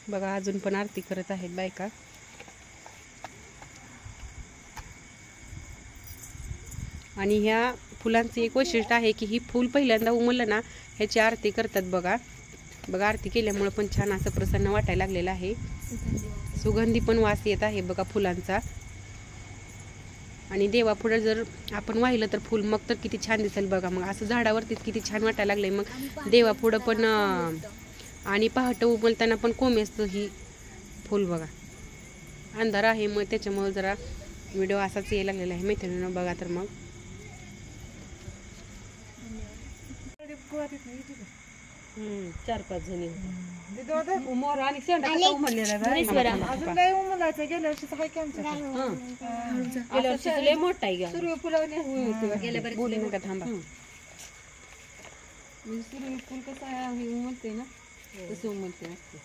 बघा अजून पण आरती करत आहेत बायका. आणि ह्या फुलांचं एक वैशिष्ट्य आहे की ही फूल पहिल्यांदा उमललं ना ह्याची आरती करतात. बघा बघा आरती केल्यामुळे पण छान असं प्रसन्न वाटायला लागलेलं आहे. सुगंधी पण वास येत आहे बघा फुलांचा. आणि देवापुढे जर आपण वाहिलं तर फुल मग तर किती छान दिसेल बघा. मग असं झाडावरतीच किती छान वाटायला लागलंय. मग देवापुढं पण आणि पहाटे उमलताना पण कोंब असतं ही फुल बघा. अंधार आहे मग त्याच्यामुळे जरा व्हिडिओ असाच यायला लागलेला आहे मैत्रिणींनो. बघा तर मग चार पाच जणी उमर आणि शेंडा कसा उमरलेला आहे. अजून लय उमलायचं गेल्या वर्षीच हाय की आमच्या गेल्या वर्षी लय मोठा आहे का सूर्यफुलाने बोलू नका थांबा. सूर्यफूल कसं आहे हे उमलते ना तसं उमलते असते.